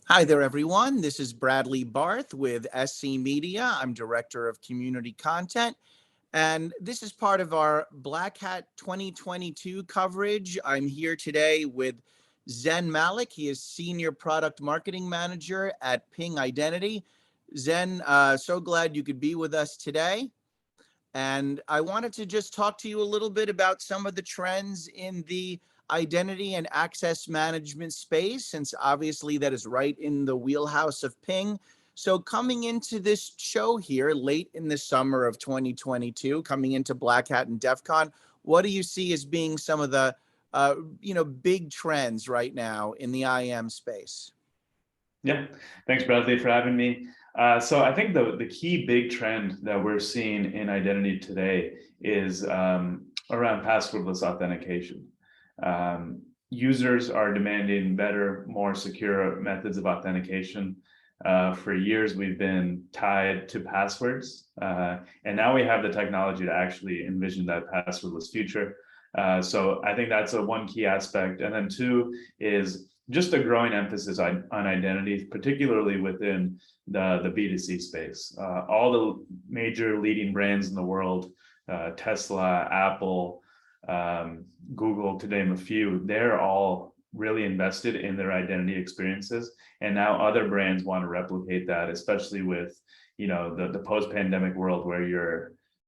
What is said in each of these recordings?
Hi there, everyone. This is Bradley Barth with SC Media. I'm Director of Community Content, and this is part of our Black Hat 2022 coverage. I'm here today with Zain Malik. He is Senior Product Marketing Manager at Ping Identity. Zen, so glad you could be with us today. And I wanted to just talk to you a little bit about some of the trends in the identity and access management space, since obviously that is right in the wheelhouse of Ping. So coming into this show here late in the summer of 2022, coming into Black Hat and DEF CON, what do you see as being some of the big trends right now in the IAM space? Yeah, thanks, Bradley, for having me. So I think the key big trend that we're seeing in identity today is around passwordless authentication. Users are demanding better, more secure methods of authentication. For years, we've been tied to passwords, and now we have the technology to actually envision that passwordless future. So I think that's one key aspect. And then two is just a growing emphasis on identity, particularly within the B2C space. All the major leading brands in the world, Tesla, Apple, Google, to name a few, they're all really invested in their identity experiences. And now other brands want to replicate that, especially with, the post-pandemic world where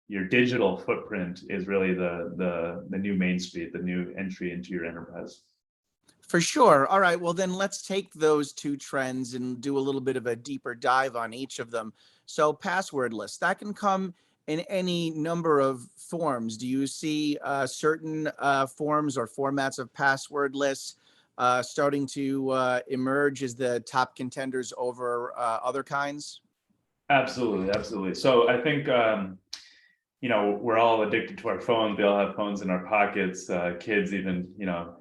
your digital footprint is really the new main street, the new entry into your enterprise. For sure. All right. Well, then let's take those two trends and do a little bit of a deeper dive on each of them. So passwordless, that can come in any number of forms. Do you see certain forms or formats of passwordless starting to emerge as the top contenders over other kinds? Absolutely. So I think, we're all addicted to our phones. We all have phones in our pockets. Kids, even,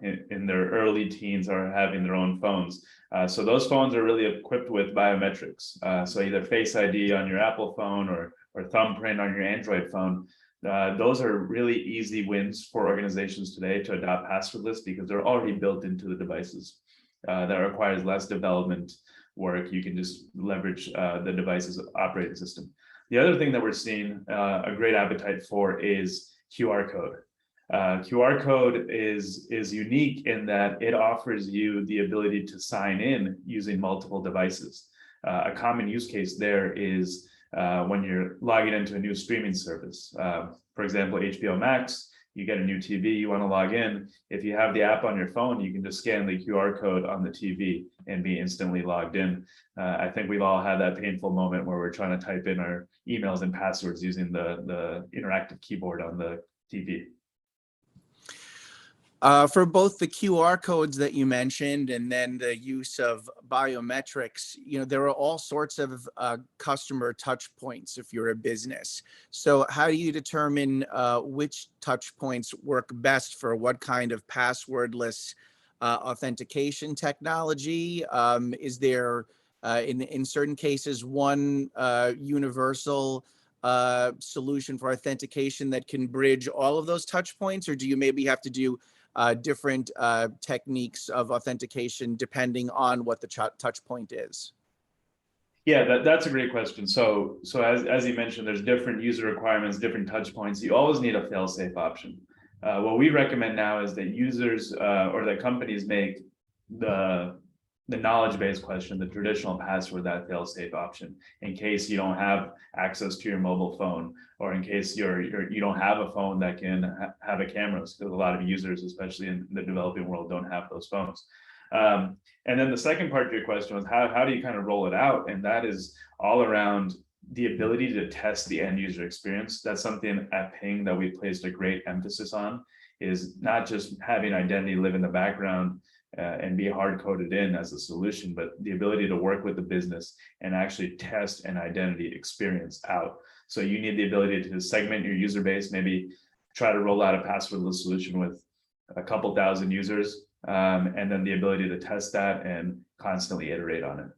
in their early teens, are having their own phones. So those phones are really equipped with biometrics. So either Face ID on your Apple phone or thumbprint on your Android phone. Those are really easy wins for organizations today to adopt passwordless because they're already built into the devices. That requires less development work. You can just leverage the device's operating system. The other thing that we're seeing a great appetite for is QR code. QR code is unique in that it offers you the ability to sign in using multiple devices. A common use case there is when you're logging into a new streaming service. For example, HBO Max, you get a new TV, you want to log in. If you have the app on your phone, you can just scan the QR code on the TV and be instantly logged in. I think we've all had that painful moment where we're trying to type in our emails and passwords using the interactive keyboard on the TV. For both the QR codes that you mentioned and then the use of biometrics, there are all sorts of customer touch points if you're a business. So how do you determine which touch points work best for what kind of passwordless authentication technology? Is there, in certain cases, one universal solution for authentication that can bridge all of those touch points, or do you maybe have to do different techniques of authentication depending on what the touch point is? Yeah, that's a great question. So as you mentioned, there's different user requirements, different touch points. You always need a fail-safe option. What we recommend now is that users or that companies make the knowledge-based question, the traditional password, that fail-safe option, in case you don't have access to your mobile phone, or in case you don't have a phone that can have a camera, because a lot of users, especially in the developing world, don't have those phones. And then the second part of your question was how do you kind of roll it out? And that is all around the ability to test the end user experience. That's something at Ping that we placed a great emphasis on, is not just having identity live in the background and be hard coded in as a solution, but the ability to work with the business and actually test an identity experience out. So you need the ability to segment your user base, maybe try to roll out a passwordless solution with a couple thousand users, and then the ability to test that and constantly iterate on it.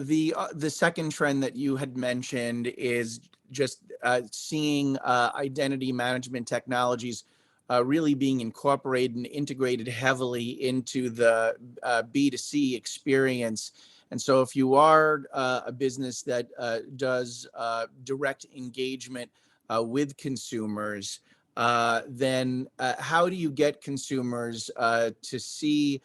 The second trend that you had mentioned is just seeing identity management technologies really being incorporated and integrated heavily into the B2C experience. And so if you are a business that does direct engagement with consumers, then how do you get consumers to see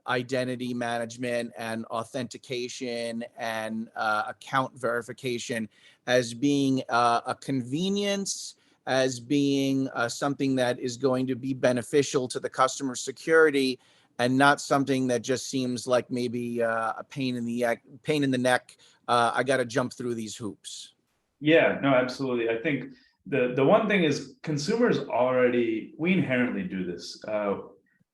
identity management and authentication and account verification as being a convenience, as being something that is going to be beneficial to the customer security, and not something that just seems like maybe a pain in the neck. I got to jump through these hoops. Yeah, no, absolutely. I think the one thing is consumers already, we inherently do this.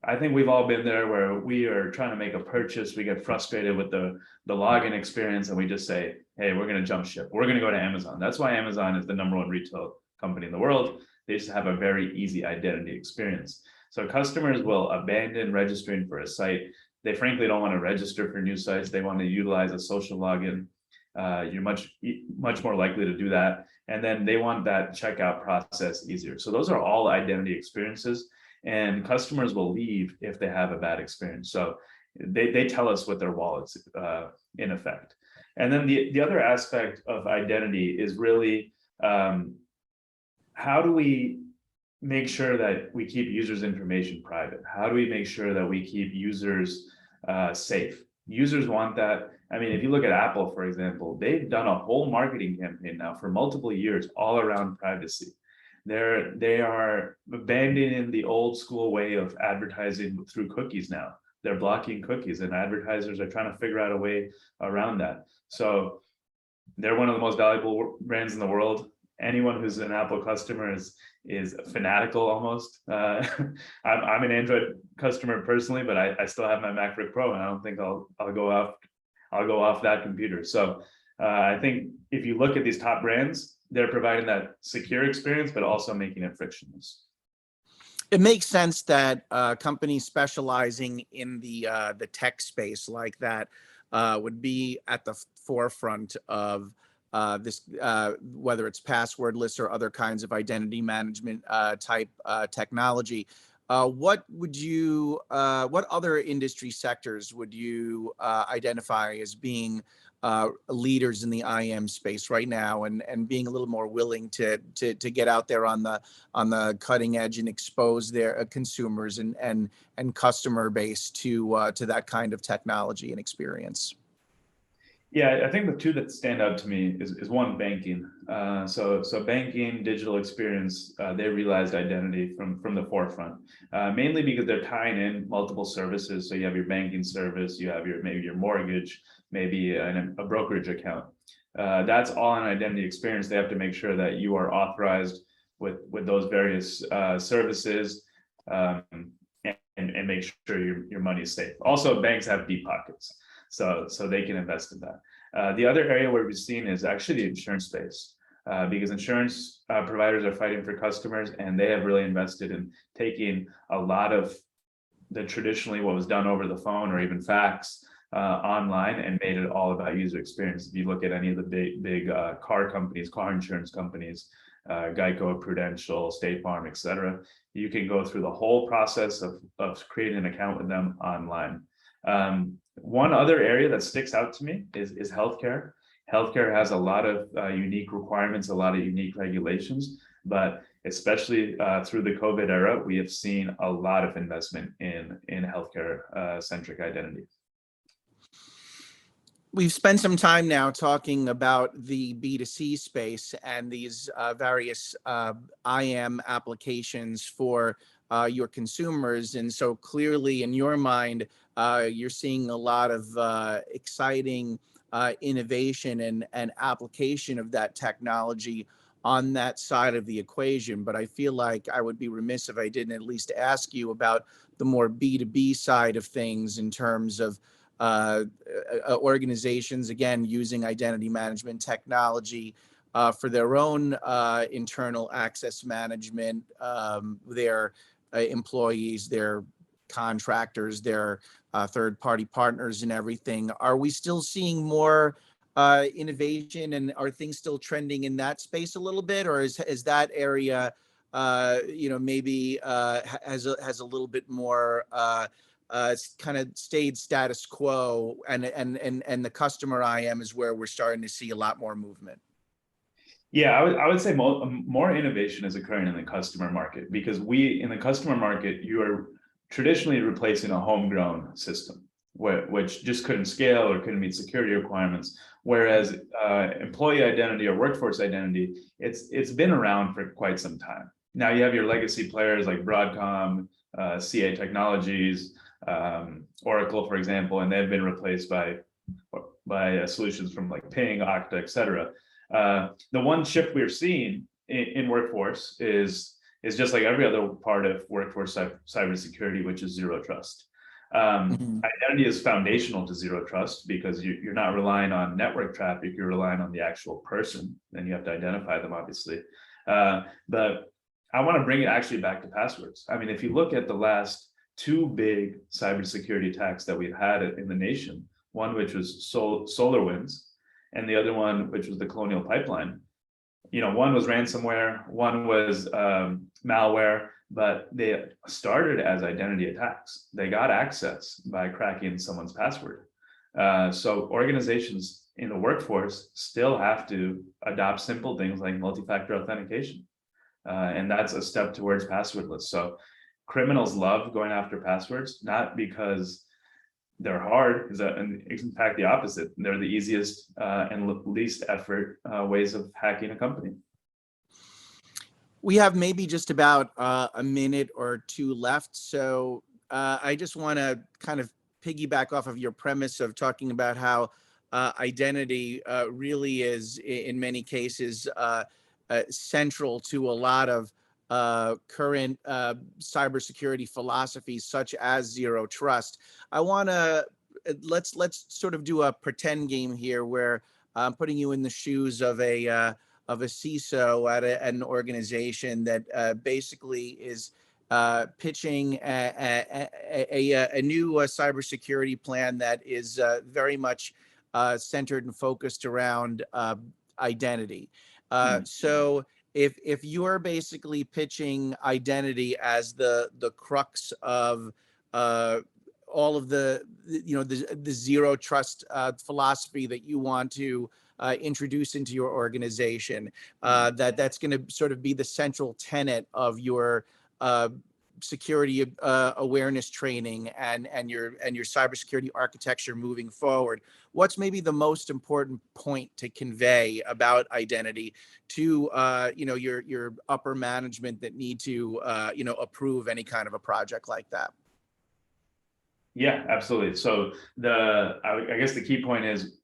I think we've all been there where we are trying to make a purchase. We get frustrated with the login experience and we just say, hey, we're going to jump ship. We're going to go to Amazon. That's why Amazon is the #1 retail company in the world. They just have a very easy identity experience. So customers will abandon registering for a site. They frankly don't want to register for new sites. They want to utilize a social login. You're much more likely to do that. And then they want that checkout process easier. So those are all identity experiences. And customers will leave if they have a bad experience. So they tell us with their wallets in effect. And then the other aspect of identity is really how do we make sure that we keep users' information private? How do we make sure that we keep users safe? Users want that. I mean, if you look at Apple, for example, they've done a whole marketing campaign now for multiple years all around privacy. They are abandoning the old school way of advertising through cookies now. They're blocking cookies and advertisers are trying to figure out a way around that. So they're one of the most valuable brands in the world. Anyone who's an Apple customer is fanatical almost. I'm an Android customer personally, but I still have my MacBook Pro, and I don't think I'll go off that computer. So I think if you look at these top brands, they're providing that secure experience, but also making it frictionless. It makes sense that companies specializing in the tech space like that would be at the forefront of this, whether it's passwordless or other kinds of identity management type technology. What other industry sectors would you identify as being leaders in the IAM space right now, and being a little more willing to get out there on the cutting edge and expose their consumers and customer base to that kind of technology and experience? Yeah, I think the two that stand out to me is one, banking. So banking, digital experience, they realized identity from the forefront, mainly because they're tying in multiple services. So you have your banking service, you have maybe your mortgage, maybe a brokerage account. That's all an identity experience. They have to make sure that you are authorized with those various services, and make sure your money is safe. Also, banks have deep pockets. So they can invest in that. The other area where we've seen is actually the insurance space, because insurance providers are fighting for customers, and they have really invested in taking a lot of the traditionally what was done over the phone or even fax online and made it all about user experience. If you look at any of the big car companies, car insurance companies, Geico, Prudential, State Farm, etc., you can go through the whole process of creating an account with them online. One other area that sticks out to me is healthcare. Healthcare has a lot of unique requirements, a lot of unique regulations, but especially through the COVID era, we have seen a lot of investment in healthcare centric identity. We've spent some time now talking about the B2C space and these various IAM applications for your consumers. And so clearly in your mind, you're seeing a lot of exciting innovation and application of that technology on that side of the equation. But I feel like I would be remiss if I didn't at least ask you about the more B2B side of things in terms of organizations, again, using identity management technology for their own internal access management, their employees, their contractors, their third-party partners and everything. Are we still seeing more innovation, and are things still trending in that space a little bit, or is that area maybe has a little bit more kind of stayed status quo, and the customer IAM is where we're starting to see a lot more movement? Yeah, I would say more innovation is occurring in the customer market, because in the customer market, you are traditionally replacing a homegrown system, which just couldn't scale or couldn't meet security requirements. Whereas employee identity or workforce identity, it's been around for quite some time. Now you have your legacy players like Broadcom, CA Technologies, Oracle, for example, and they've been replaced by solutions from like Ping, Okta, et cetera. The one shift we're seeing in workforce is just like every other part of workforce cybersecurity, which is zero trust. Identity is foundational to zero trust, because you're not relying on network traffic, you're relying on the actual person, and you have to identify them, obviously. But I want to bring it actually back to passwords. I mean, if you look at the last two big cybersecurity attacks that we've had in the nation, one which was SolarWinds, and the other one which was the Colonial Pipeline. One was ransomware, one was malware, but they started as identity attacks. They got access by cracking someone's password. So organizations in the workforce still have to adopt simple things like multi-factor authentication. And that's a step towards passwordless. So criminals love going after passwords, not because they're hard, and in fact the opposite. They're the easiest and least effort ways of hacking a company. We have maybe just about a minute or two left, so I just want to kind of piggyback off of your premise of talking about how identity really is, in many cases, central to a lot of current cybersecurity philosophies, such as zero trust. I want to let's sort of do a pretend game here, where I'm putting you in the shoes of a CISO at an organization that basically is pitching a new cybersecurity plan that is very much centered and focused around identity. So if you're basically pitching identity as the crux of all of the zero trust philosophy that you want to introduce into your organization, that's going to sort of be the central tenet of your security awareness training and your cybersecurity architecture moving forward, what's maybe the most important point to convey about identity to your upper management that need to approve any kind of a project like that? Yeah, absolutely. So I guess the key point is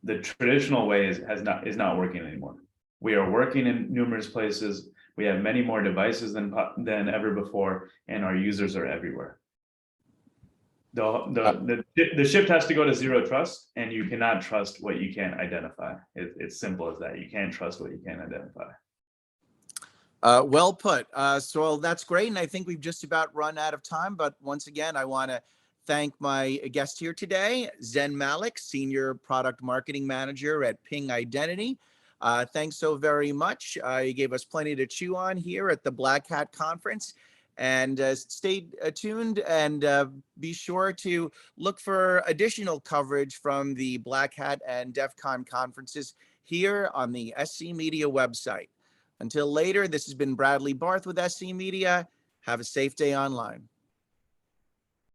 the traditional way is not working anymore. We are working in numerous places. We have many more devices than ever before, and our users are everywhere. The shift has to go to zero trust, and you cannot trust what you can't identify. It's simple as that. You can't trust what you can't identify. Well put. So that's great, and I think we've just about run out of time. But once again, I want to thank my guest here today, Zain Malik, Senior Product Marketing Manager at Ping Identity. Thanks so very much. You gave us plenty to chew on here at the Black Hat Conference. And stay tuned, and be sure to look for additional coverage from the Black Hat and DEF CON conferences here on the SC Media website. Until later, this has been Bradley Barth with SC Media. Have a safe day online.